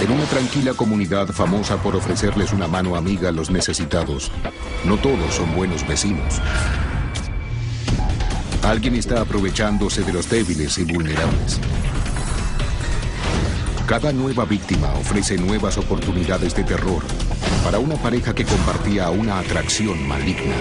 En una tranquila comunidad famosa por ofrecerles una mano amiga a los necesitados, no todos son buenos vecinos. Alguien está aprovechándose de los débiles y vulnerables. Cada nueva víctima ofrece nuevas oportunidades de terror para una pareja que compartía una atracción maligna.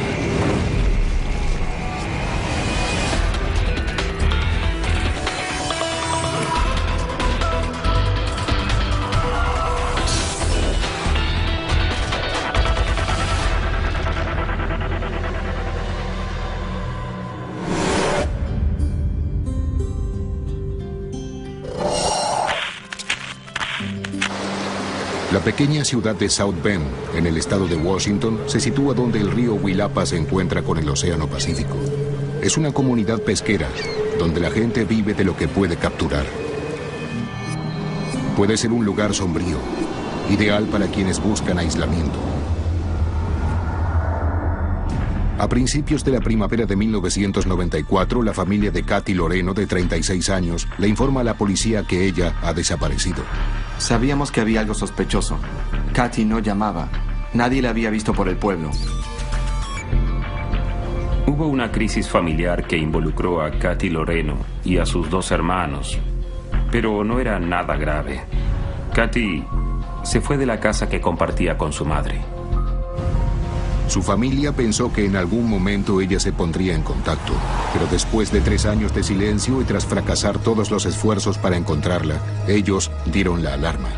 La pequeña ciudad de South Bend, en el estado de Washington, se sitúa donde el río Willapa se encuentra con el Océano Pacífico. Es una comunidad pesquera, donde la gente vive de lo que puede capturar. Puede ser un lugar sombrío, ideal para quienes buscan aislamiento. A principios de la primavera de 1994, la familia de Katy Loreno, de 36 años, le informa a la policía que ella ha desaparecido. Sabíamos que había algo sospechoso. Katy no llamaba. Nadie la había visto por el pueblo. Hubo una crisis familiar que involucró a Katy Loreno y a sus 2 hermanos, pero no era nada grave. Katy se fue de la casa que compartía con su madre. Su familia pensó que en algún momento ella se pondría en contacto, pero después de 3 años de silencio y tras fracasar todos los esfuerzos para encontrarla, ellos dieron la alarma.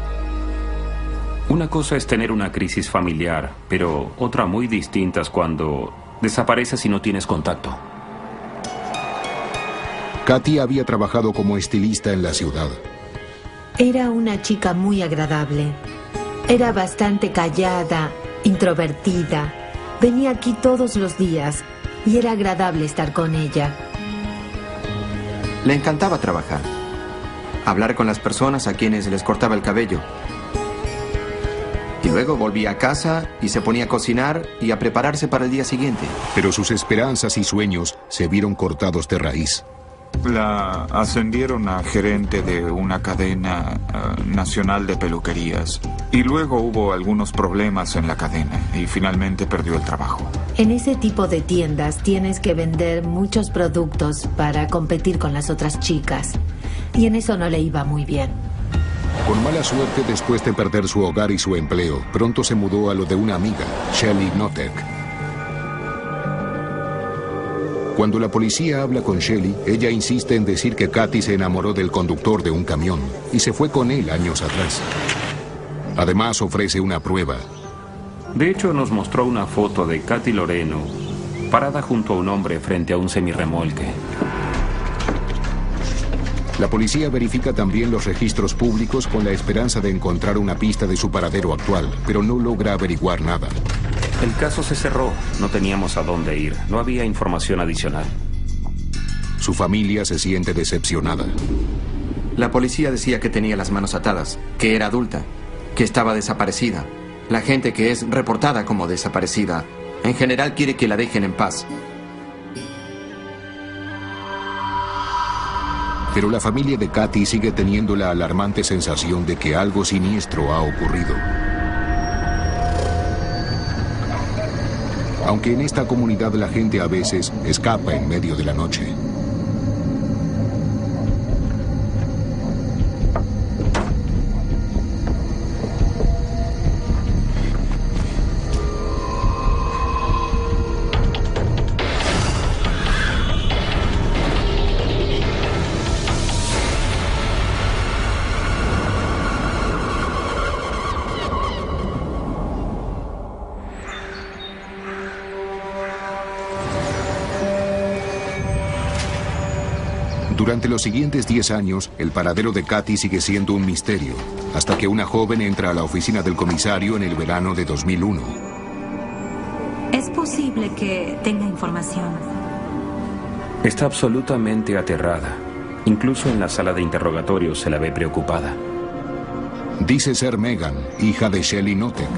Una cosa es tener una crisis familiar, pero otra muy distinta es cuando desapareces y no tienes contacto. Katy había trabajado como estilista en la ciudad. Era una chica muy agradable. Era bastante callada, introvertida. Venía aquí todos los días y era agradable estar con ella. Le encantaba trabajar. Hablar con las personas a quienes les cortaba el cabello. Y luego volvía a casa y se ponía a cocinar y a prepararse para el día siguiente. Pero sus esperanzas y sueños se vieron cortados de raíz. La ascendieron a gerente de una cadena nacional de peluquerías. Y luego hubo algunos problemas en la cadena y finalmente perdió el trabajo. En ese tipo de tiendas tienes que vender muchos productos para competir con las otras chicas. Y en eso no le iba muy bien. Con mala suerte, después de perder su hogar y su empleo, pronto se mudó a lo de una amiga, Shelly Notek. Cuando la policía habla con Shelly, ella insiste en decir que Katy se enamoró del conductor de un camión y se fue con él años atrás. Además, ofrece una prueba. De hecho, nos mostró una foto de Katy Loreno parada junto a un hombre frente a un semirremolque. La policía verifica también los registros públicos con la esperanza de encontrar una pista de su paradero actual, pero no logra averiguar nada. El caso se cerró. No teníamos a dónde ir. No había información adicional. Su familia se siente decepcionada. La policía decía que tenía las manos atadas, que era adulta, que estaba desaparecida. La gente que es reportada como desaparecida, en general quiere que la dejen en paz. Pero la familia de Katy sigue teniendo la alarmante sensación de que algo siniestro ha ocurrido. Aunque en esta comunidad la gente a veces escapa en medio de la noche. Durante los siguientes 10 años, el paradero de Katy sigue siendo un misterio, hasta que una joven entra a la oficina del comisario en el verano de 2001. Es posible que tenga información. Está absolutamente aterrada. Incluso en la sala de interrogatorios se la ve preocupada. Dice ser Megan, hija de Shelly Notek.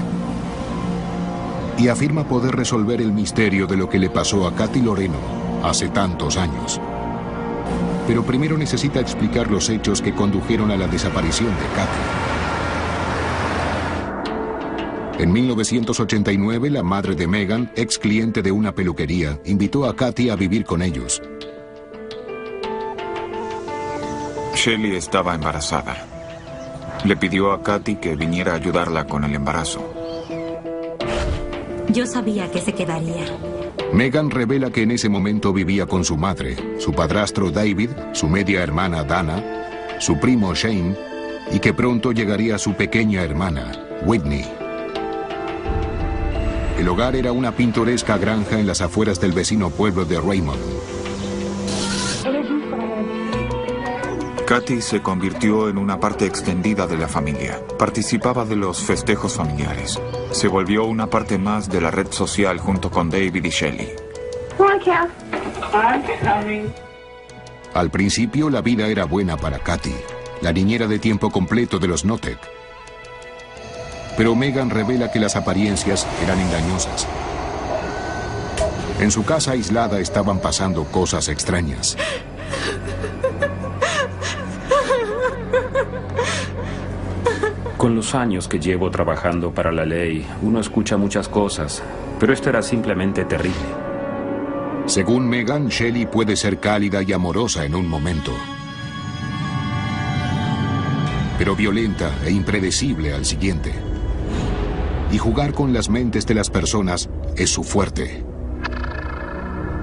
Y afirma poder resolver el misterio de lo que le pasó a Katy Loreno hace tantos años. Pero primero necesita explicar los hechos que condujeron a la desaparición de Katy. En 1989, la madre de Megan, ex cliente de una peluquería, invitó a Kathy a vivir con ellos. Shelly estaba embarazada. Le pidió a Kathy que viniera a ayudarla con el embarazo. Yo sabía que se quedaría. Megan revela que en ese momento vivía con su madre, su padrastro David, su media hermana Dana, su primo Shane, y que pronto llegaría su pequeña hermana, Whitney. El hogar era una pintoresca granja en las afueras del vecino pueblo de Raymond. Kathy se convirtió en una parte extendida de la familia. Participaba de los festejos familiares. Se volvió una parte más de la red social junto con David y Shelly. Al principio la vida era buena para Kathy, la niñera de tiempo completo de los Notek. Pero Megan revela que las apariencias eran engañosas. En su casa aislada estaban pasando cosas extrañas. Con los años que llevo trabajando para la ley, uno escucha muchas cosas, pero esto era simplemente terrible. Según Megan, Shelly puede ser cálida y amorosa en un momento, pero violenta e impredecible al siguiente. Y jugar con las mentes de las personas es su fuerte.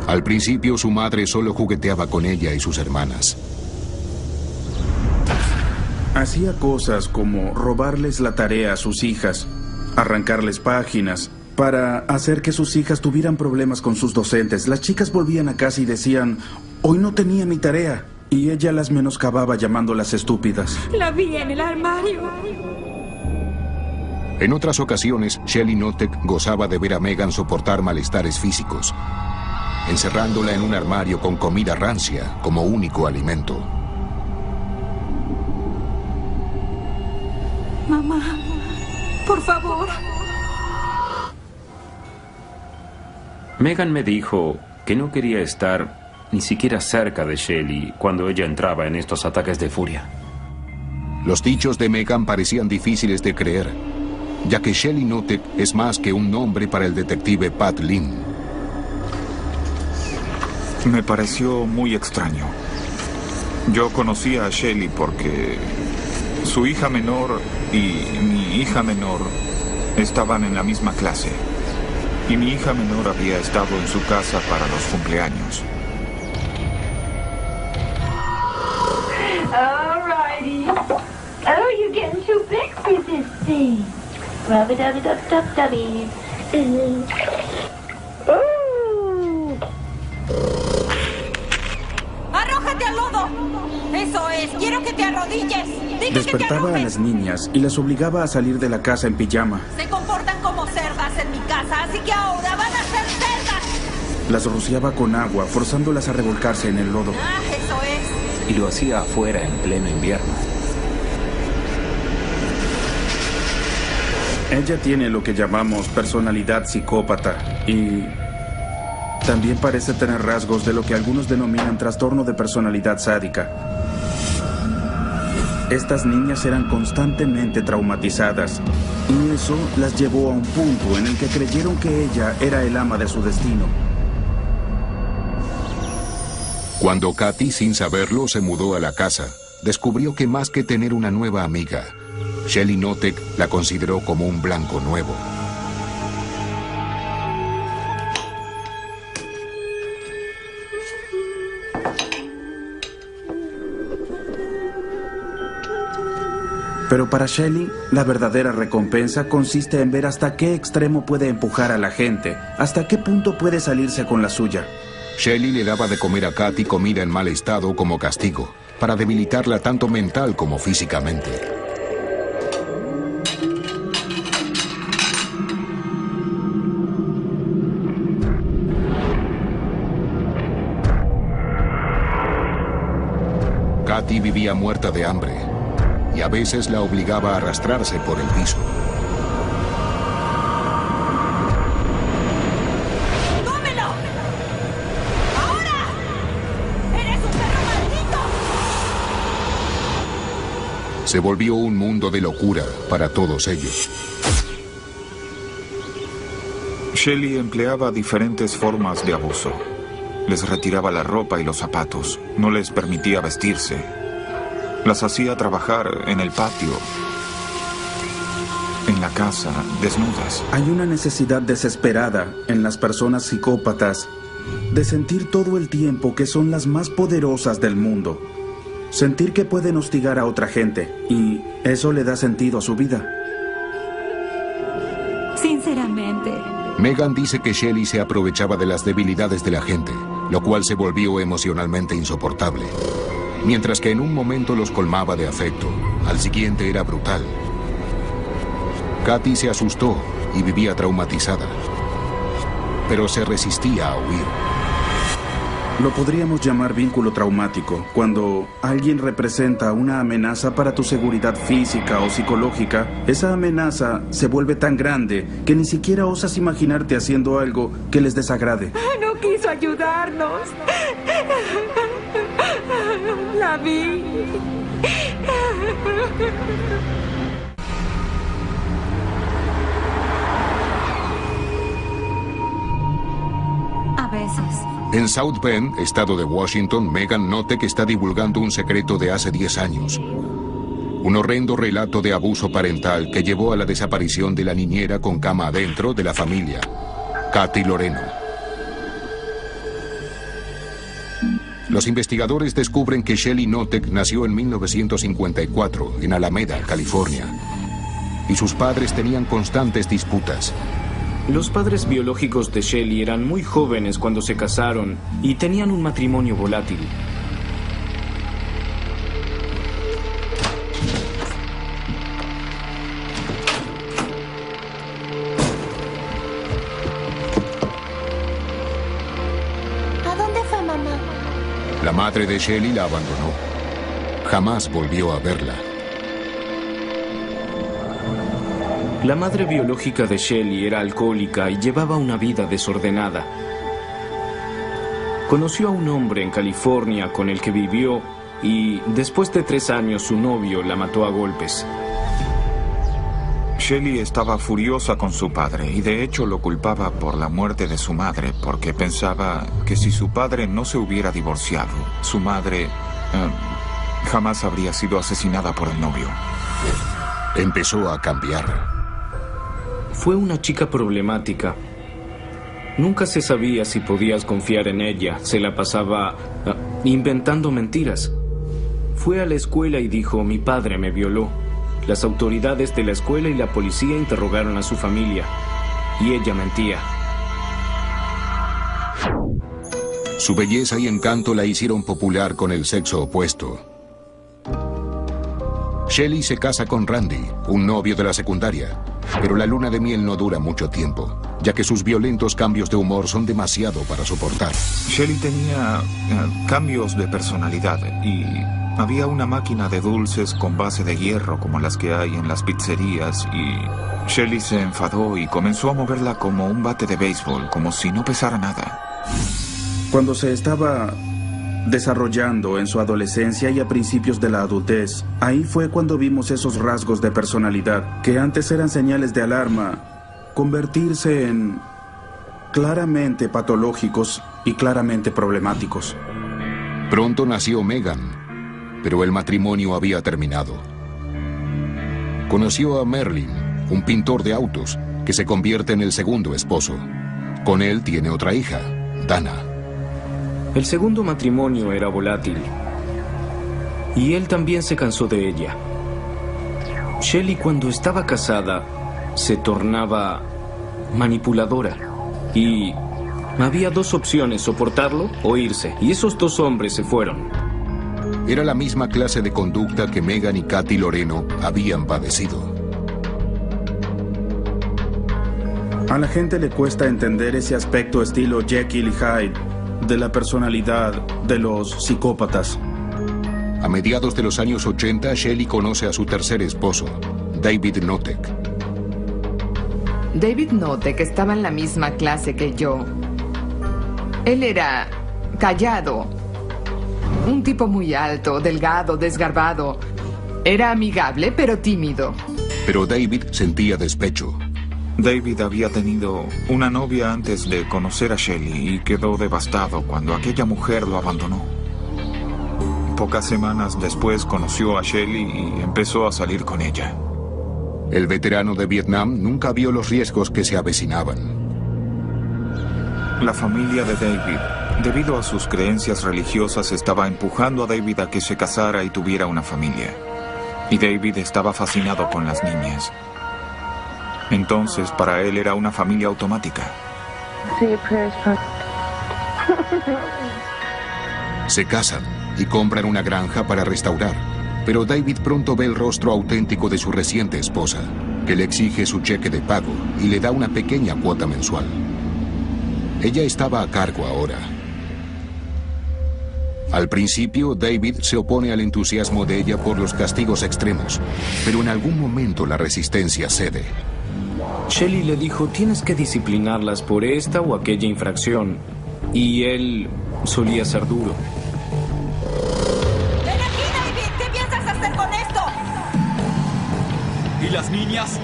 Al principio su madre solo jugueteaba con ella y sus hermanas. Hacía cosas como robarles la tarea a sus hijas, arrancarles páginas, para hacer que sus hijas tuvieran problemas con sus docentes. Las chicas volvían a casa y decían, hoy no tenía mi tarea, y ella las menoscababa llamándolas estúpidas. La vi en el armario. En otras ocasiones, Shelly Notek gozaba de ver a Megan soportar malestares físicos, encerrándola en un armario con comida rancia como único alimento. Mamá, por favor. Megan me dijo que no quería estar ni siquiera cerca de Shelly cuando ella entraba en estos ataques de furia. Los dichos de Megan parecían difíciles de creer, ya que Shelly Notek es más que un nombre para el detective Pat Lynn. Me pareció muy extraño. Yo conocía a Shelly porque su hija menor y mi hija menor estaban en la misma clase. Y mi hija menor había estado en su casa para los cumpleaños. Alrighty. Oh, you're getting too big for this thing. Rub-a-dub-a-dub-dub-dubby. Ooh. ¡Arrójate al lodo! ¡Eso es! ¡Quiero que te arrodilles! ¡Dime Despertaba a las niñas y las obligaba a salir de la casa en pijama. Se comportan como cerdas en mi casa, así que ahora van a ser cerdas. Las rociaba con agua, forzándolas a revolcarse en el lodo. ¡Ah, eso es! Y lo hacía afuera en pleno invierno. Ella tiene lo que llamamos personalidad psicópata y también parece tener rasgos de lo que algunos denominan trastorno de personalidad sádica. Estas niñas eran constantemente traumatizadas y eso las llevó a un punto en el que creyeron que ella era el ama de su destino. Cuando Kathy, sin saberlo, se mudó a la casa, descubrió que más que tener una nueva amiga, Shelly Notek la consideró como un blanco nuevo. Pero para Shelly, la verdadera recompensa consiste en ver hasta qué extremo puede empujar a la gente, hasta qué punto puede salirse con la suya. Shelly le daba de comer a Kathy comida en mal estado como castigo, para debilitarla tanto mental como físicamente. Kathy vivía muerta de hambre y a veces la obligaba a arrastrarse por el piso. ¡Cómelo! ¡Ahora! ¡Eres un perro maldito! Se volvió un mundo de locura para todos ellos. Shelly empleaba diferentes formas de abuso. Les retiraba la ropa y los zapatos. No les permitía vestirse. Las hacía trabajar en el patio, en la casa, desnudas. Hay una necesidad desesperada en las personas psicópatas de sentir todo el tiempo que son las más poderosas del mundo. Sentir que pueden hostigar a otra gente. Y eso le da sentido a su vida. Sinceramente. Megan dice que Shelly se aprovechaba de las debilidades de la gente, lo cual se volvió emocionalmente insoportable. Mientras que en un momento los colmaba de afecto, al siguiente era brutal. Katy se asustó y vivía traumatizada, pero se resistía a huir. Lo podríamos llamar vínculo traumático, cuando alguien representa una amenaza para tu seguridad física o psicológica. Esa amenaza se vuelve tan grande que ni siquiera osas imaginarte haciendo algo que les desagrade. No quiso ayudarnos. La vi. A veces. En South Bend, estado de Washington, Megan Notek está divulgando un secreto de hace 10 años. Un horrendo relato de abuso parental que llevó a la desaparición de la niñera con cama adentro de la familia, Katy Loreno. Los investigadores descubren que Shelly Notek nació en 1954 en Alameda, California, y sus padres tenían constantes disputas. Los padres biológicos de Shelly eran muy jóvenes cuando se casaron y tenían un matrimonio volátil. ¿A dónde fue mamá? La madre de Shelly la abandonó. Jamás volvió a verla. La madre biológica de Shelly era alcohólica y llevaba una vida desordenada. Conoció a un hombre en California con el que vivió y después de 3 años su novio la mató a golpes. Shelly estaba furiosa con su padre y de hecho lo culpaba por la muerte de su madre porque pensaba que si su padre no se hubiera divorciado, su madre jamás habría sido asesinada por el novio. Empezó a cambiar. Fue una chica problemática. Nunca se sabía si podías confiar en ella. Se la pasaba inventando mentiras. Fue a la escuela y dijo, mi padre me violó. Las autoridades de la escuela y la policía interrogaron a su familia. Y ella mentía. Su belleza y encanto la hicieron popular con el sexo opuesto. Shelly se casa con Randy, un novio de la secundaria, pero la luna de miel no dura mucho tiempo, ya que sus violentos cambios de humor son demasiado para soportar. Shelly tenía cambios de personalidad y había una máquina de dulces con base de hierro como las que hay en las pizzerías y Shelly se enfadó y comenzó a moverla como un bate de béisbol, como si no pesara nada. Cuando se estaba desarrollando en su adolescencia y a principios de la adultez, ahí fue cuando vimos esos rasgos de personalidad que antes eran señales de alarma, convertirse en claramente patológicos y claramente problemáticos. Pronto nació Megan, pero el matrimonio había terminado. Conoció a Merlin, un pintor de autos, que se convierte en el segundo esposo. Con él tiene otra hija, Dana. El segundo matrimonio era volátil. Y él también se cansó de ella. Shelly, cuando estaba casada, se tornaba manipuladora. Y había 2 opciones, soportarlo o irse. Y esos 2 hombres se fueron. Era la misma clase de conducta que Megan y Katy Loreno habían padecido. A la gente le cuesta entender ese aspecto estilo Jekyll y Hyde de la personalidad de los psicópatas. A mediados de los años 80, Shelly conoce a su tercer esposo, David Notek. David Notek estaba en la misma clase que yo. Él era callado, un tipo muy alto, delgado, desgarbado. Era amigable, pero tímido. Pero David sentía despecho. David había tenido una novia antes de conocer a Shelley y quedó devastado cuando aquella mujer lo abandonó. Pocas semanas después conoció a Shelley y empezó a salir con ella. El veterano de Vietnam nunca vio los riesgos que se avecinaban. La familia de David, debido a sus creencias religiosas, estaba empujando a David a que se casara y tuviera una familia. Y David estaba fascinado con las niñas. Entonces, para él era una familia automática. Se casan y compran una granja para restaurar, pero David pronto ve el rostro auténtico de su reciente esposa, que le exige su cheque de pago y le da una pequeña cuota mensual. Ella estaba a cargo ahora. Al principio, David se opone al entusiasmo de ella por los castigos extremos, pero en algún momento la resistencia cede. Shelley le dijo, tienes que disciplinarlas por esta o aquella infracción. Y él solía ser duro. ¡Ven aquí, David! ¿Qué piensas hacer con esto? ¿Y las niñas?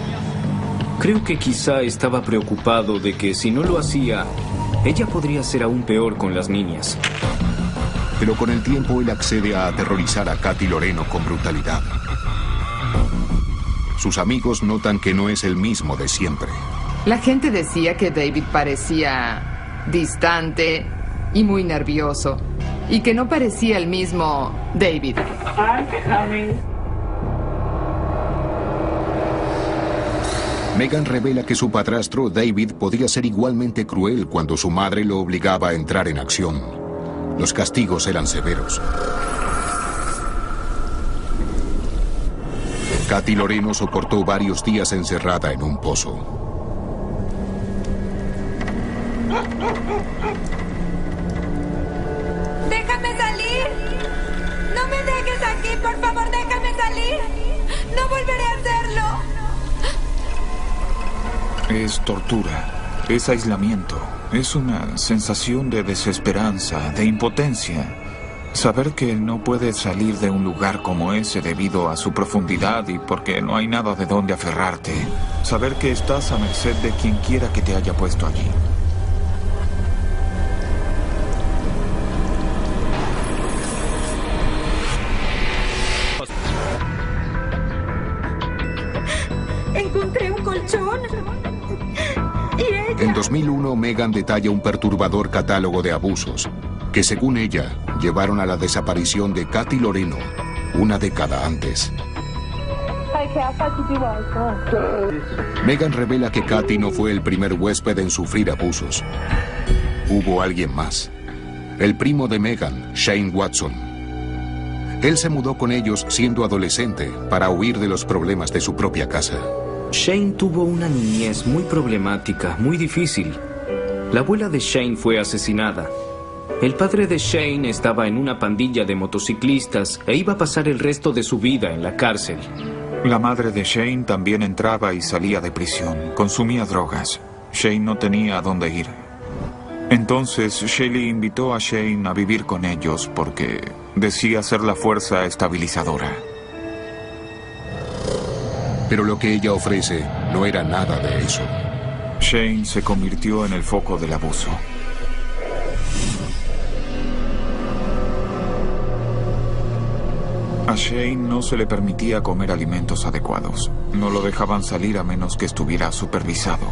Creo que quizá estaba preocupado de que si no lo hacía, ella podría ser aún peor con las niñas. Pero con el tiempo él accede a aterrorizar a Katy Loreno con brutalidad. Sus amigos notan que no es el mismo de siempre. La gente decía que David parecía distante y muy nervioso, y que no parecía el mismo David. Megan revela que su padrastro, David, podía ser igualmente cruel cuando su madre lo obligaba a entrar en acción. Los castigos eran severos. Katy Loreno soportó varios días encerrada en un pozo. ¡Déjame salir! ¡No me dejes aquí! ¡Por favor, déjame salir! ¡No volveré a hacerlo! Es tortura, es aislamiento, es una sensación de desesperanza, de impotencia. Saber que no puedes salir de un lugar como ese debido a su profundidad y porque no hay nada de dónde aferrarte. Saber que estás a merced de quien quiera que te haya puesto allí. Encontré un colchón. Y ella... En 2001, Megan detalla un perturbador catálogo de abusos que, según ella, llevaron a la desaparición de Katy Loreno una década antes. Megan revela que Katy no fue el primer huésped en sufrir abusos. Hubo alguien más. El primo de Megan, Shane Watson. Él se mudó con ellos siendo adolescente para huir de los problemas de su propia casa. Shane tuvo una niñez muy problemática, muy difícil. La abuela de Shane fue asesinada. El padre de Shane estaba en una pandilla de motociclistas e iba a pasar el resto de su vida en la cárcel. La madre de Shane también entraba y salía de prisión, consumía drogas. Shane no tenía a dónde ir. Entonces Shelley invitó a Shane a vivir con ellos porque decía ser la fuerza estabilizadora. Pero lo que ella ofrece no era nada de eso. Shane se convirtió en el foco del abuso. A Shane no se le permitía comer alimentos adecuados. No lo dejaban salir a menos que estuviera supervisado.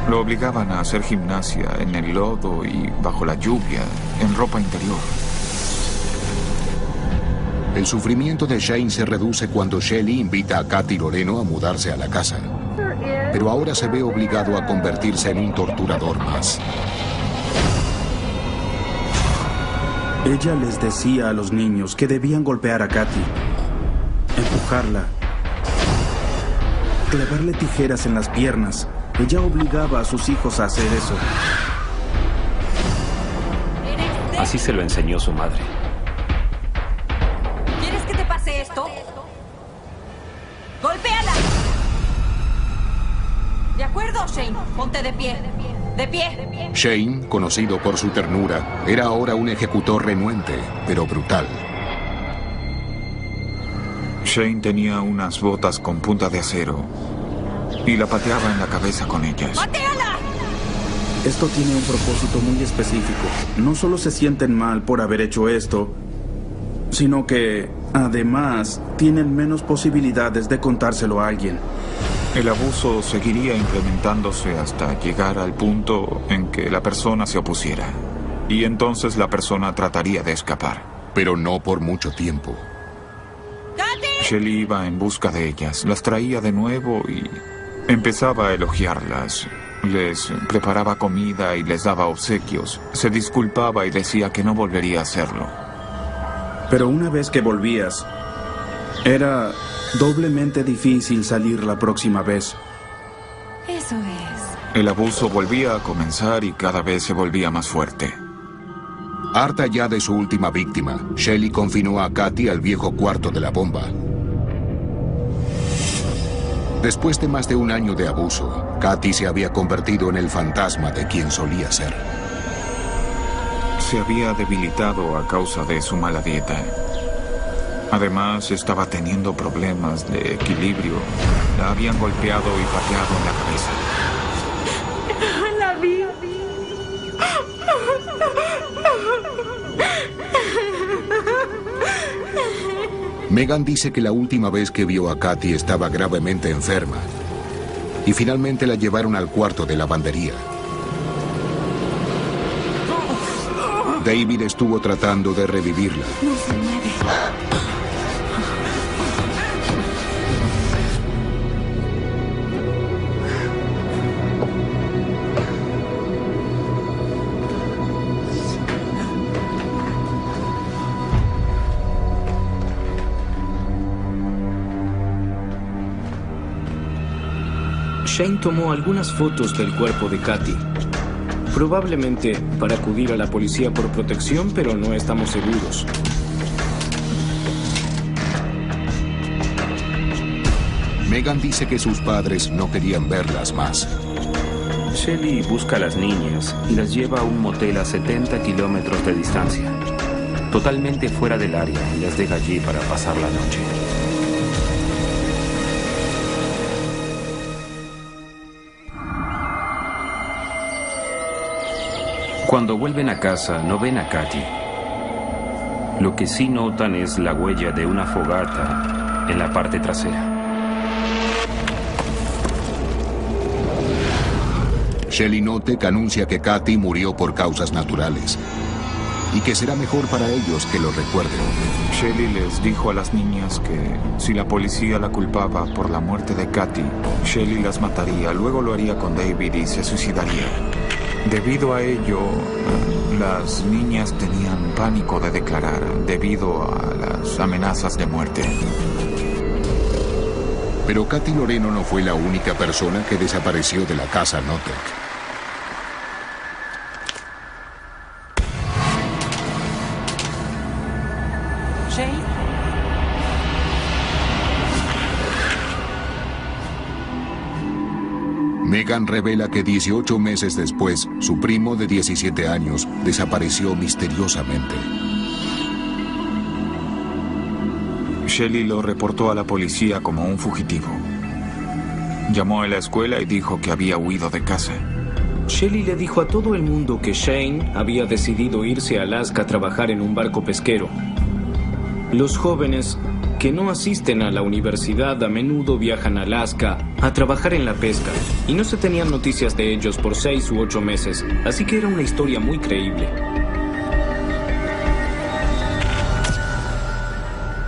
Lo obligaban a hacer gimnasia en el lodo y bajo la lluvia, en ropa interior. El sufrimiento de Shane se reduce cuando Shelley invita a Katy Loreno a mudarse a la casa. Pero ahora se ve obligado a convertirse en un torturador más. Ella les decía a los niños que debían golpear a Katy, empujarla, clavarle tijeras en las piernas. Ella obligaba a sus hijos a hacer eso. Así se lo enseñó su madre. ¿Quieres que te pase esto? ¡Golpéala! ¿De acuerdo, Shane? Ponte de pie. ¡De pie! Shane, conocido por su ternura, era ahora un ejecutor renuente, pero brutal. Shane tenía unas botas con punta de acero y la pateaba en la cabeza con ellas. ¡Patéala! Esto tiene un propósito muy específico. No solo se sienten mal por haber hecho esto, sino que, además, tienen menos posibilidades de contárselo a alguien. El abuso seguiría implementándose hasta llegar al punto en que la persona se opusiera. Y entonces la persona trataría de escapar. Pero no por mucho tiempo. Shelly iba en busca de ellas, las traía de nuevo y empezaba a elogiarlas. Les preparaba comida y les daba obsequios. Se disculpaba y decía que no volvería a hacerlo. Pero una vez que volvías, era doblemente difícil salir la próxima vez. Eso es. El abuso volvía a comenzar y cada vez se volvía más fuerte. Harta ya de su última víctima, Shelly confinó a Katy al viejo cuarto de la bomba. Después de más de un año de abuso, Katy se había convertido en el fantasma de quien solía ser. Se había debilitado a causa de su mala dieta. Además, estaba teniendo problemas de equilibrio. La habían golpeado y pateado en la cabeza. La vi. Megan dice que la última vez que vio a Katy estaba gravemente enferma y finalmente la llevaron al cuarto de lavandería. David estuvo tratando de revivirla. No se mueve. Shane tomó algunas fotos del cuerpo de Katy. Probablemente para acudir a la policía por protección, pero no estamos seguros. Megan dice que sus padres no querían verlas más. Shelly busca a las niñas y las lleva a un motel a 70 kilómetros de distancia, totalmente fuera del área, y las deja allí para pasar la noche. Cuando vuelven a casa, no ven a Katy. Lo que sí notan es la huella de una fogata en la parte trasera. Shelly Notek anuncia que Katy murió por causas naturales y que será mejor para ellos que lo recuerden. Shelly les dijo a las niñas que si la policía la culpaba por la muerte de Katy, Shelly las mataría, luego lo haría con David y se suicidaría. Debido a ello, las niñas tenían pánico de declarar debido a las amenazas de muerte. Pero Katy Loreno no fue la única persona que desapareció de la casa Notek. Shane. Megan revela que 18 meses después, su primo de 17 años desapareció misteriosamente. Shelly lo reportó a la policía como un fugitivo. Llamó a la escuela y dijo que había huido de casa. Shelly le dijo a todo el mundo que Shane había decidido irse a Alaska a trabajar en un barco pesquero. Los jóvenes que no asisten a la universidad a menudo viajan a Alaska a trabajar en la pesca, y no se tenían noticias de ellos por 6 u 8 meses, así que era una historia muy creíble.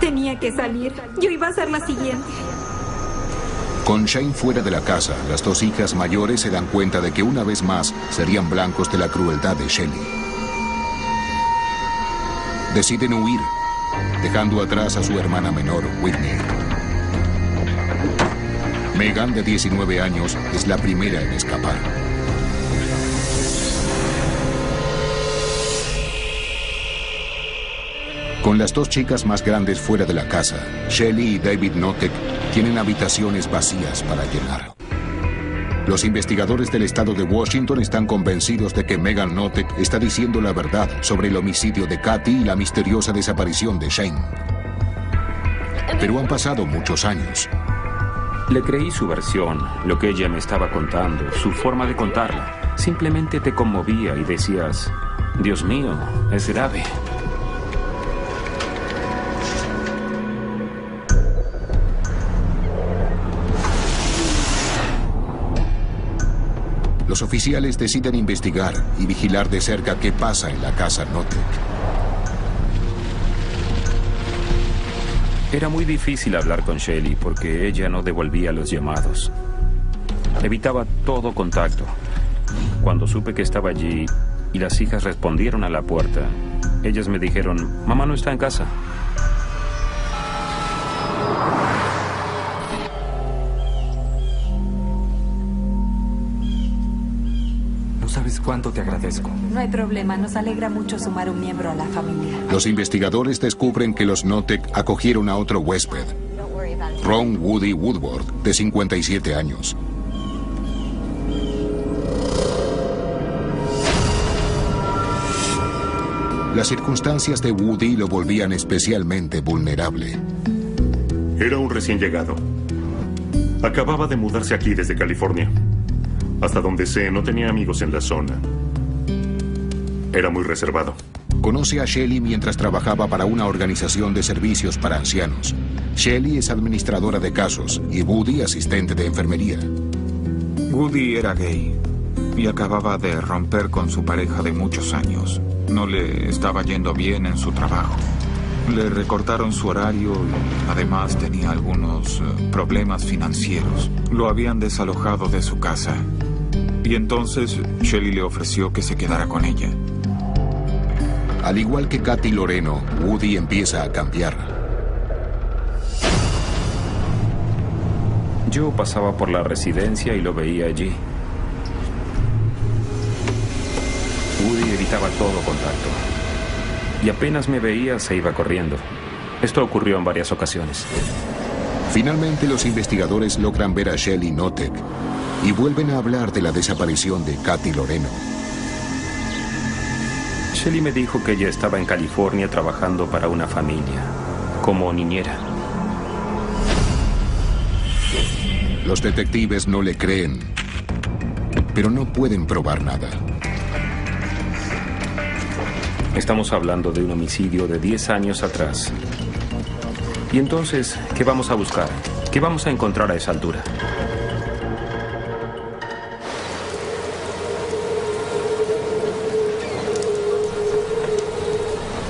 Tenía que salir. Yo iba a ser la siguiente. Con Shane fuera de la casa, las dos hijas mayores se dan cuenta de que una vez más serían blancos de la crueldad de Shelly. Deciden huir, dejando atrás a su hermana menor, Whitney. Megan, de 19 años, es la primera en escapar. Con las dos chicas más grandes fuera de la casa, Shelly y David Notek tienen habitaciones vacías para llenar. Los investigadores del estado de Washington están convencidos de que Megan Notek está diciendo la verdad sobre el homicidio de Katy y la misteriosa desaparición de Shane. Pero han pasado muchos años. Le creí su versión, lo que ella me estaba contando, su forma de contarla. Simplemente te conmovía y decías, Dios mío, es grave. Los oficiales deciden investigar y vigilar de cerca qué pasa en la casa Notek. Era muy difícil hablar con Shelly porque ella no devolvía los llamados. Evitaba todo contacto. Cuando supe que estaba allí y las hijas respondieron a la puerta, ellas me dijeron, mamá no está en casa. No sabes cuánto te agradezco. No hay problema, nos alegra mucho sumar un miembro a la familia. Los investigadores descubren que los Notek acogieron a otro huésped, Ron Woody Woodward, de 57 años. Las circunstancias de Woody lo volvían especialmente vulnerable. Era un recién llegado. Acababa de mudarse aquí desde California. Hasta donde sé, no tenía amigos en la zona. Era muy reservado. Conoce a Shelly mientras trabajaba para una organización de servicios para ancianos. Shelly es administradora de casos y Woody asistente de enfermería. Woody era gay y acababa de romper con su pareja de muchos años. No le estaba yendo bien en su trabajo. Le recortaron su horario y además tenía algunos problemas financieros. Lo habían desalojado de su casa. Y entonces Shelly le ofreció que se quedara con ella. Al igual que Katy Loreno, Woody empieza a cambiar. Yo pasaba por la residencia y lo veía allí. Woody evitaba todo contacto. Y apenas me veía, se iba corriendo. Esto ocurrió en varias ocasiones. Finalmente, los investigadores logran ver a Shelly Notek y vuelven a hablar de la desaparición de Katy Loreno. Shelly me dijo que ella estaba en California trabajando para una familia, como niñera. Los detectives no le creen, pero no pueden probar nada. Estamos hablando de un homicidio de 10 años atrás. Y entonces, ¿qué vamos a buscar? ¿Qué vamos a encontrar a esa altura?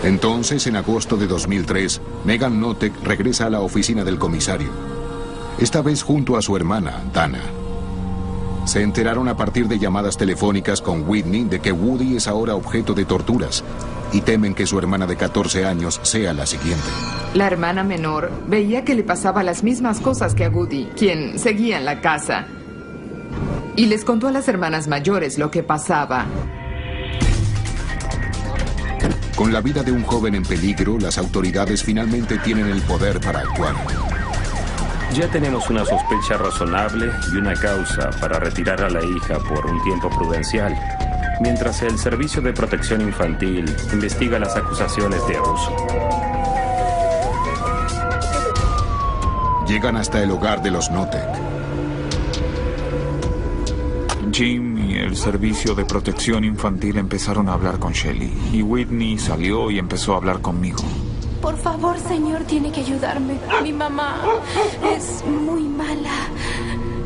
Entonces, en agosto de 2003, Megan Notek regresa a la oficina del comisario. Esta vez junto a su hermana, Dana. Se enteraron a partir de llamadas telefónicas con Whitney de que Woody es ahora objeto de torturas y temen que su hermana de 14 años sea la siguiente. La hermana menor veía que le pasaba las mismas cosas que a Woody, quien seguía en la casa. Y les contó a las hermanas mayores lo que pasaba. Con la vida de un joven en peligro, las autoridades finalmente tienen el poder para actuar. Ya tenemos una sospecha razonable y una causa para retirar a la hija por un tiempo prudencial, mientras el Servicio de Protección Infantil investiga las acusaciones de abuso. Llegan hasta el hogar de los Notek. Jim y el Servicio de Protección Infantil empezaron a hablar con Shelly. Y Whitney salió y empezó a hablar conmigo. Por favor, señor, tiene que ayudarme. Mi mamá es muy mala.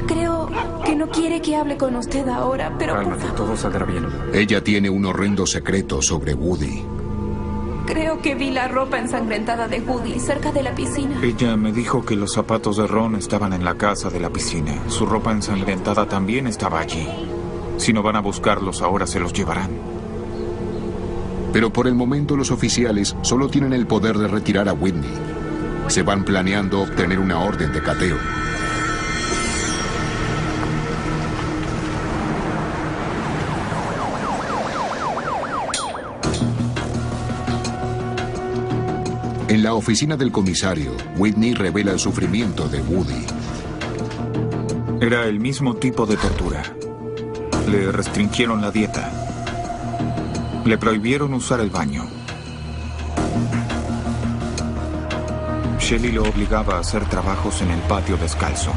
Creo que no quiere que hable con usted ahora, pero cálmate, todo saldrá bien. Ella tiene un horrendo secreto sobre Woody. Creo que vi la ropa ensangrentada de Woody cerca de la piscina. Ella me dijo que los zapatos de Ron estaban en la casa de la piscina. Su ropa ensangrentada también estaba allí. Si no van a buscarlos, ahora se los llevarán. Pero por el momento los oficiales solo tienen el poder de retirar a Whitney. Se van planeando obtener una orden de cateo. En la oficina del comisario, Whitney revela el sufrimiento de Woody. Era el mismo tipo de tortura. Le restringieron la dieta. Le prohibieron usar el baño. Shelly lo obligaba a hacer trabajos en el patio descalzo.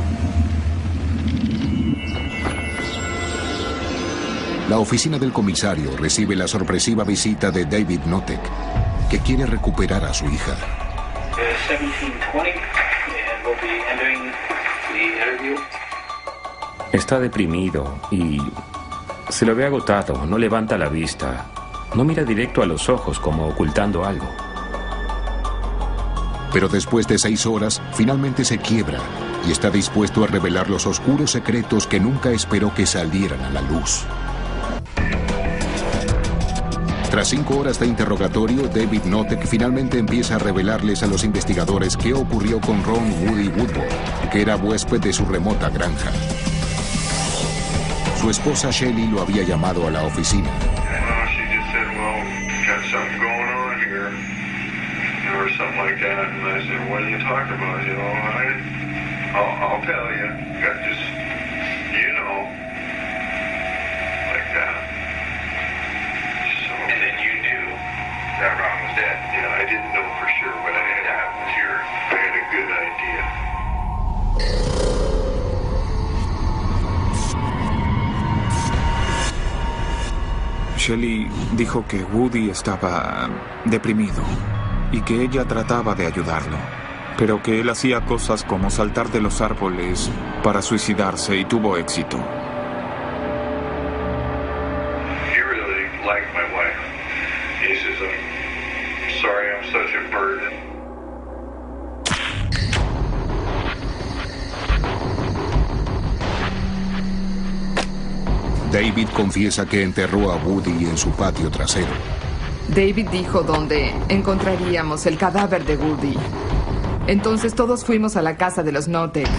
La oficina del comisario recibe la sorpresiva visita de David Notek, que quiere recuperar a su hija. 1720, and we'll be entering the interview. Está deprimido y se lo ve agotado, no levanta la vista, no mira directo a los ojos como ocultando algo. Pero después de 6 horas, finalmente se quiebra y está dispuesto a revelar los oscuros secretos que nunca esperó que salieran a la luz. Tras 5 horas de interrogatorio, David Notek finalmente empieza a revelarles a los investigadores qué ocurrió con Ron Woody Woodward, que era huésped de su remota granja. Su esposa Shelley lo había llamado a la oficina. That Ron was dead. Yeah, I didn't know for sure, but I was here. I had a good idea. Shelley dijo que Woody estaba deprimido y que ella trataba de ayudarlo, pero que él hacía cosas como saltar de los árboles para suicidarse y tuvo éxito. He really liked my wife. He says, I'm sorry I'm such a burden. David confiesa que enterró a Woody en su patio trasero. David dijo dónde encontraríamos el cadáver de Woody. Entonces todos fuimos a la casa de los Notek.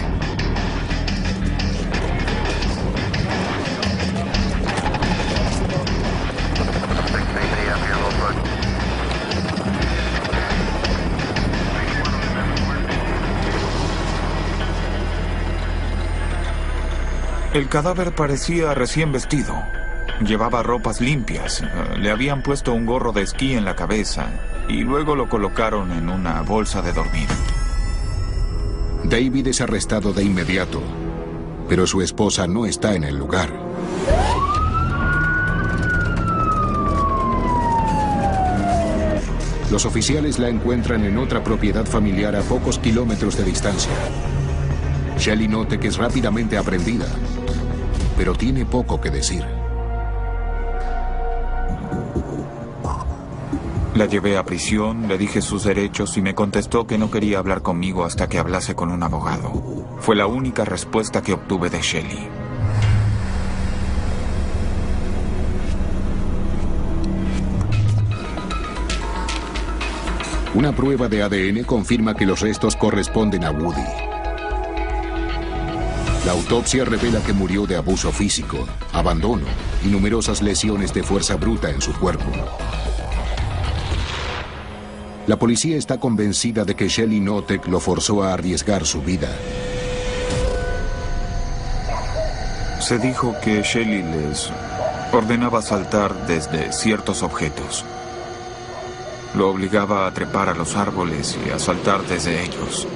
El cadáver parecía recién vestido. Llevaba ropas limpias, le habían puesto un gorro de esquí en la cabeza y luego lo colocaron en una bolsa de dormir. David es arrestado de inmediato, pero su esposa no está en el lugar. Los oficiales la encuentran en otra propiedad familiar a pocos kilómetros de distancia. Shelley Notek es rápidamente aprehendida, pero tiene poco que decir. La llevé a prisión, le dije sus derechos y me contestó que no quería hablar conmigo hasta que hablase con un abogado. Fue la única respuesta que obtuve de Shelley. Una prueba de ADN confirma que los restos corresponden a Woody. La autopsia revela que murió de abuso físico, abandono y numerosas lesiones de fuerza bruta en su cuerpo. La policía está convencida de que Shelley Notek lo forzó a arriesgar su vida. Se dijo que Shelley les ordenaba saltar desde ciertos objetos. Lo obligaba a trepar a los árboles y a saltar desde ellos.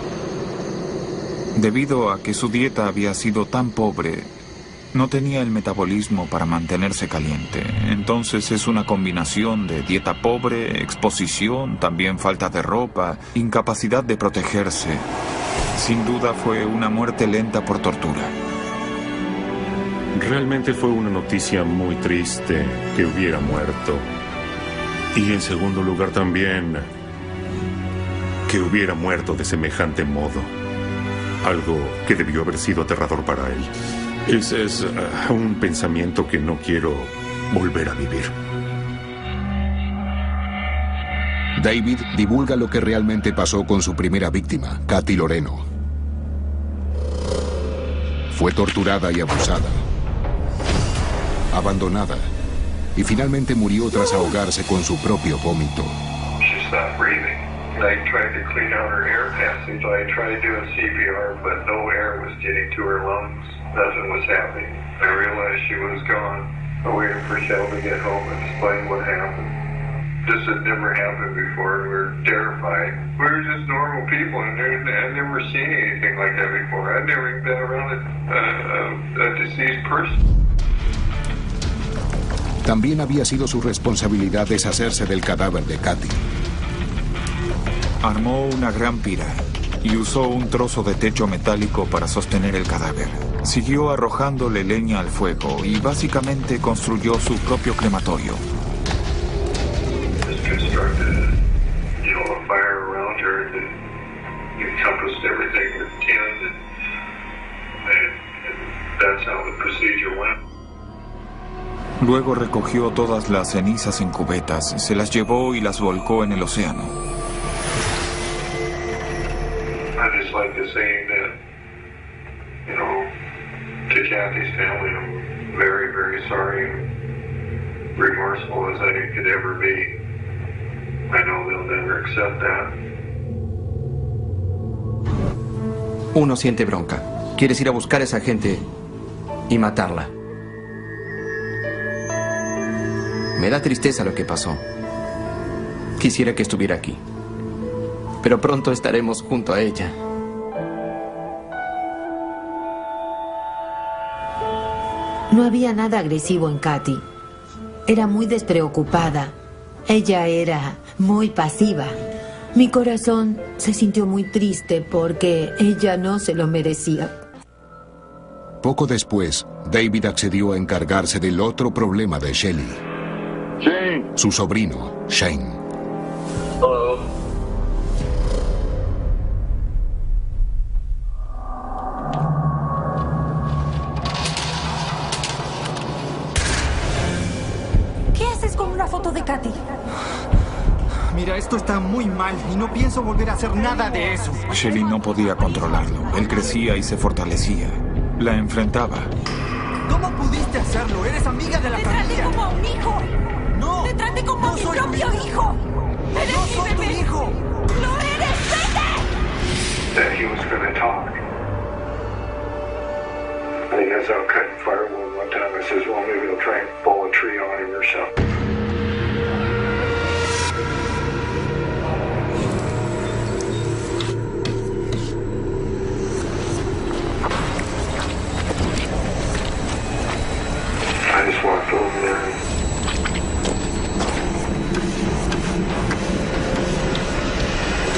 Debido a que su dieta había sido tan pobre, no tenía el metabolismo para mantenerse caliente. Entonces es una combinación de dieta pobre, exposición, también falta de ropa, incapacidad de protegerse. Sin duda fue una muerte lenta por tortura. Realmente fue una noticia muy triste que hubiera muerto. Y en segundo lugar también, que hubiera muerto de semejante modo. Algo que debió haber sido aterrador para él. Ese es un pensamiento que no quiero volver a vivir. David divulga lo que realmente pasó con su primera víctima, Katy Loreno. Fue torturada y abusada, abandonada, y finalmente murió tras ahogarse con su propio vómito. I tried to clean out her air passage. I tried doing CPR, but no air was getting to her lungs. Nothing was happening. I realized she was gone. I waited for Shell to get home and explain what happened. This had never happened before. We were terrified. We were just normal people, and I'd never seen anything like that before. I'd never even been around a deceased person. También había sido su responsabilidad deshacerse del cadáver de Katy. Armó una gran pira y usó un trozo de techo metálico para sostener el cadáver. Siguió arrojándole leña al fuego y básicamente construyó su propio crematorio. Luego recogió todas las cenizas en cubetas, se las llevó y las volcó en el océano. I just like to say that, you know, to Kathy's family, I'm very, very sorry and remorseful as I could ever be. I know they'll never accept that. Uno siente bronca. Quieres ir a buscar a esa gente y matarla. Me da tristeza lo que pasó. Quisiera que estuviera aquí. Pero pronto estaremos junto a ella. No había nada agresivo en Katy. Era muy despreocupada. Ella era muy pasiva. Mi corazón se sintió muy triste porque ella no se lo merecía. Poco después, David accedió a encargarse del otro problema de Shelley. Shane. Su sobrino, Shane. Hello. ¿Qué haces con una foto de Katy? Mira, esto está muy mal y no pienso volver a hacer nada de eso. Shelley no podía controlarlo. Él crecía y se fortalecía. La enfrentaba. ¿Cómo pudiste hacerlo? Eres amiga de la familia. Te traté como a un hijo. No. Te traté como a mi propio hijo. Eres No mi soy tu bebé. hijo. ¡Lo eres! ¡Vete! That he was going to talk. I think as I was cutting firewood one time, I says, well, maybe they'll try and pull a tree on him or something. I just walked over there and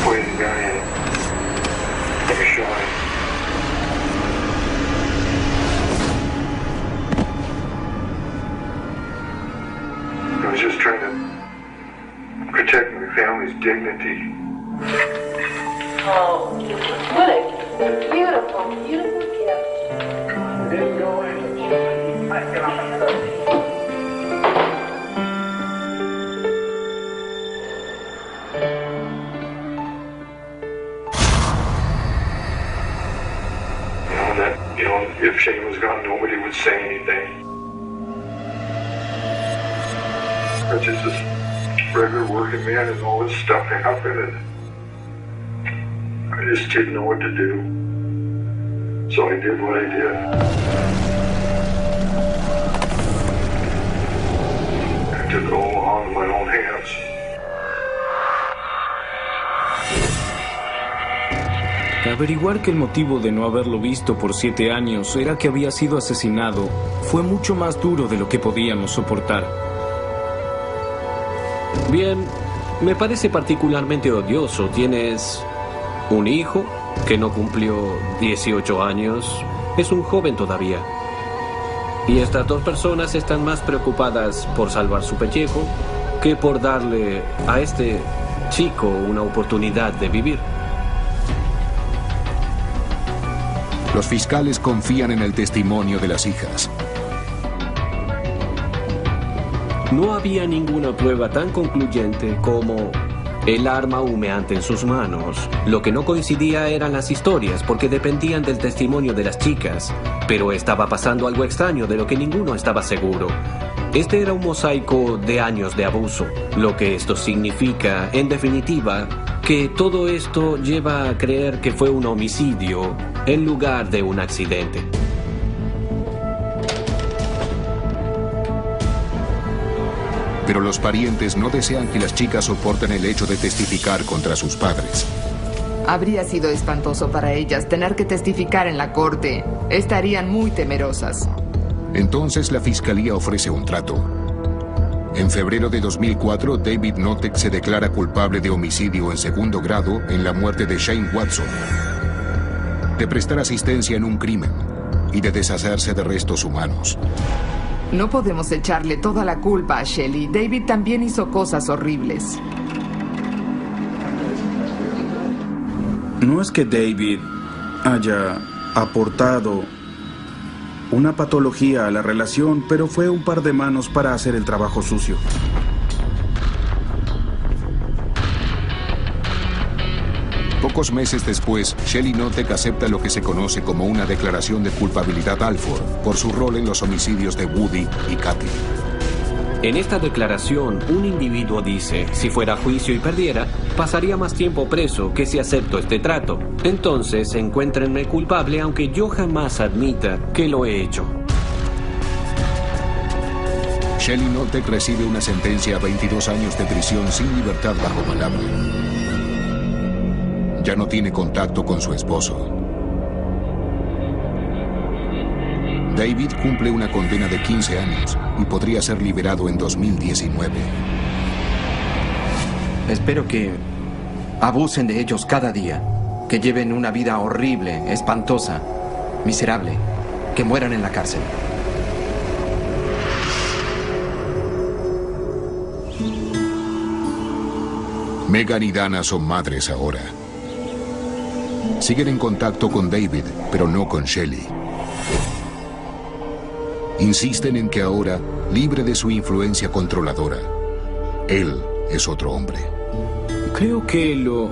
pointed the guy in. Took a shot at him. I was just trying to protect my family's dignity. Oh, what a beautiful, beautiful gift. Didn't go in. If Shane was gone, nobody would say anything. I was just this regular working man, and all this stuff happened, and I just didn't know what to do. So I did what I did. I took it all on in my own hands. Averiguar que el motivo de no haberlo visto por 7 años era que había sido asesinado fue mucho más duro de lo que podíamos soportar. Bien, me parece particularmente odioso. Tienes un hijo que no cumplió 18 años. Es un joven todavía. Y estas dos personas están más preocupadas por salvar su pellejo que por darle a este chico una oportunidad de vivir. Los fiscales confían en el testimonio de las hijas. No había ninguna prueba tan concluyente como el arma humeante en sus manos. Lo que no coincidía eran las historias, porque dependían del testimonio de las chicas. Pero estaba pasando algo extraño de lo que ninguno estaba seguro. Este era un mosaico de años de abuso. Lo que esto significa, en definitiva, que todo esto lleva a creer que fue un homicidio en lugar de un accidente. Pero los parientes no desean que las chicas soporten el hecho de testificar contra sus padres. Habría sido espantoso para ellas tener que testificar en la corte. Estarían muy temerosas. Entonces la fiscalía ofrece un trato. En febrero de 2004, David Notek se declara culpable de homicidio en segundo grado en la muerte de Shane Watson, de prestar asistencia en un crimen y de deshacerse de restos humanos. No podemos echarle toda la culpa a Shelley. David también hizo cosas horribles. No es que David haya aportado una patología a la relación, pero fue un par de manos para hacer el trabajo sucio. Pocos meses después, Shelley Notek acepta lo que se conoce como una declaración de culpabilidad Alford por su rol en los homicidios de Woody y Kathy. En esta declaración, un individuo dice, si fuera a juicio y perdiera, pasaría más tiempo preso que si acepto este trato. Entonces, encuéntrenme culpable aunque yo jamás admita que lo he hecho. Shelley Notek recibe una sentencia a 22 años de prisión sin libertad bajo palabra. Ya no tiene contacto con su esposo. David cumple una condena de 15 años y podría ser liberado en 2019. Espero que abusen de ellos cada día, que lleven una vida horrible, espantosa, miserable, que mueran en la cárcel. Megan y Dana son madres ahora. Siguen en contacto con David, pero no con Shelley. Insisten en que ahora, libre de su influencia controladora, él es otro hombre. Creo que lo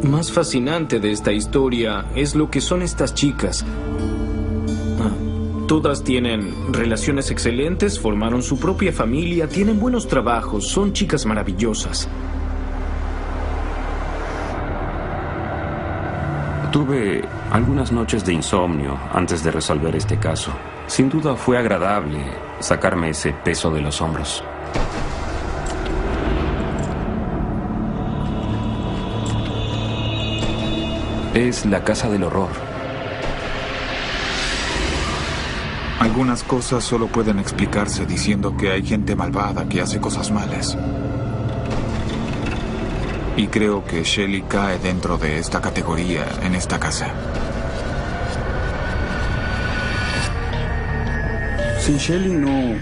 más fascinante de esta historia es lo que son estas chicas. Todas tienen relaciones excelentes, formaron su propia familia, tienen buenos trabajos, son chicas maravillosas. Tuve algunas noches de insomnio antes de resolver este caso. Sin duda fue agradable sacarme ese peso de los hombros. Es la casa del horror. Algunas cosas solo pueden explicarse diciendo que hay gente malvada que hace cosas malas. Y creo que Shelley cae dentro de esta categoría en esta casa. Si Shelley no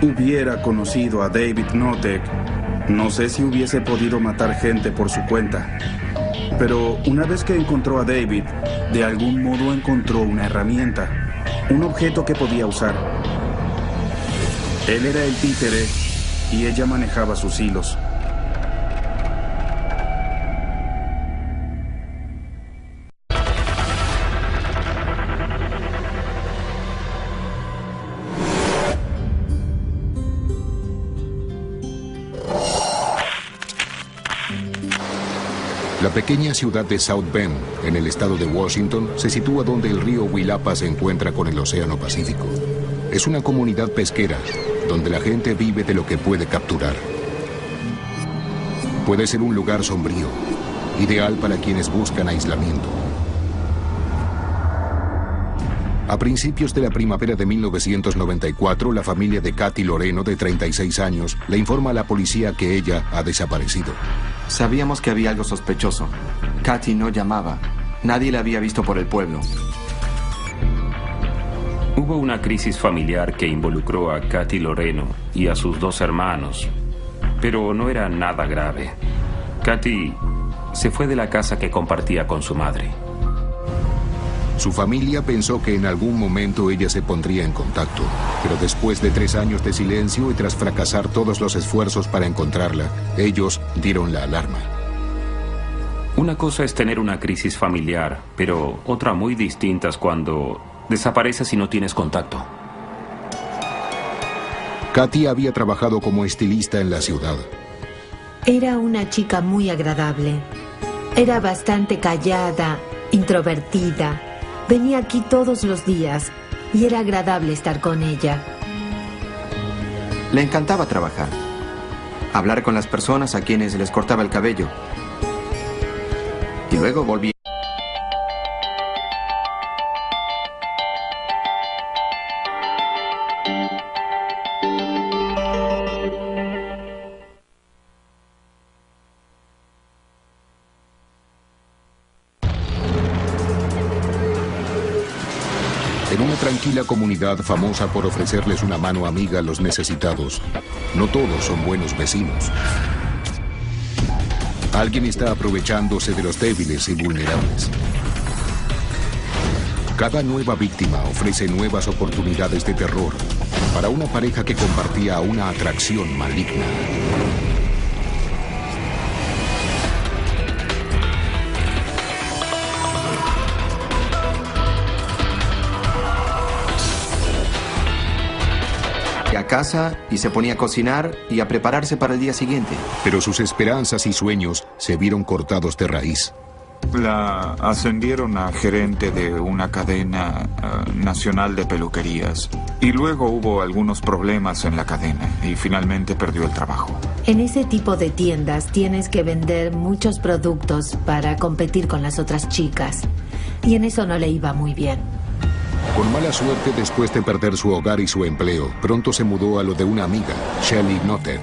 hubiera conocido a David Notek, no sé si hubiese podido matar gente por su cuenta. Pero una vez que encontró a David, de algún modo encontró una herramienta, un objeto que podía usar. Él era el títere y ella manejaba sus hilos. La pequeña ciudad de South Bend, en el estado de Washington, se sitúa donde el río Willapa se encuentra con el Océano Pacífico. Es una comunidad pesquera, donde la gente vive de lo que puede capturar. Puede ser un lugar sombrío, ideal para quienes buscan aislamiento. A principios de la primavera de 1994, la familia de Kathy Loreno, de 36 años, le informa a la policía que ella ha desaparecido. Sabíamos que había algo sospechoso. Kathy no llamaba. Nadie la había visto por el pueblo. Hubo una crisis familiar que involucró a Kathy Loreno y a sus 2 hermanos, pero no era nada grave. Kathy se fue de la casa que compartía con su madre. Su familia pensó que en algún momento ella se pondría en contacto, pero después de 3 años de silencio y tras fracasar todos los esfuerzos para encontrarla, ellos dieron la alarma. Una cosa es tener una crisis familiar, pero otra muy distinta es cuando desapareces y no tienes contacto. Kathy había trabajado como estilista en la ciudad. Era una chica muy agradable. Era bastante callada, introvertida. Venía aquí todos los días y era agradable estar con ella. Le encantaba trabajar. Hablar con las personas a quienes les cortaba el cabello. Y luego volvía. En una tranquila comunidad famosa por ofrecerles una mano amiga a los necesitados, no todos son buenos vecinos. Alguien está aprovechándose de los débiles y vulnerables. Cada nueva víctima ofrece nuevas oportunidades de terror para una pareja que compartía una atracción maligna. A casa y se ponía a cocinar y a prepararse para el día siguiente. Pero sus esperanzas y sueños se vieron cortados de raíz. La ascendieron a gerente de una cadena nacional de peluquerías. Y luego hubo algunos problemas en la cadena y finalmente perdió el trabajo. En ese tipo de tiendas tienes que vender muchos productos para competir con las otras chicas. Y en eso no le iba muy bien. Con mala suerte, después de perder su hogar y su empleo, pronto se mudó a lo de una amiga, Shelly Knotek.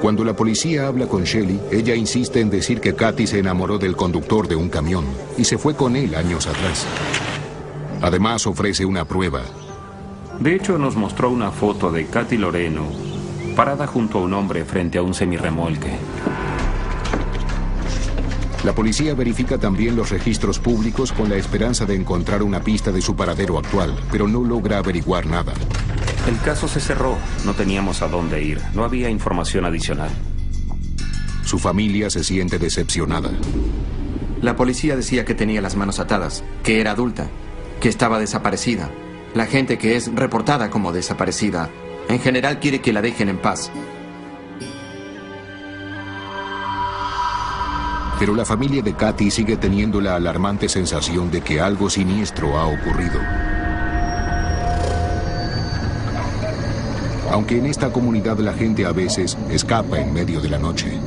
Cuando la policía habla con Shelly, ella insiste en decir que Katy se enamoró del conductor de un camión y se fue con él años atrás. Además, ofrece una prueba. De hecho, nos mostró una foto de Katy Loreno parada junto a un hombre frente a un semirremolque. La policía verifica también los registros públicos con la esperanza de encontrar una pista de su paradero actual, pero no logra averiguar nada. El caso se cerró. No teníamos a dónde ir. No había información adicional. Su familia se siente decepcionada. La policía decía que tenía las manos atadas, que era adulta, que estaba desaparecida. La gente que es reportada como desaparecida, en general quiere que la dejen en paz. Pero la familia de Katy sigue teniendo la alarmante sensación de que algo siniestro ha ocurrido. Aunque en esta comunidad la gente a veces escapa en medio de la noche.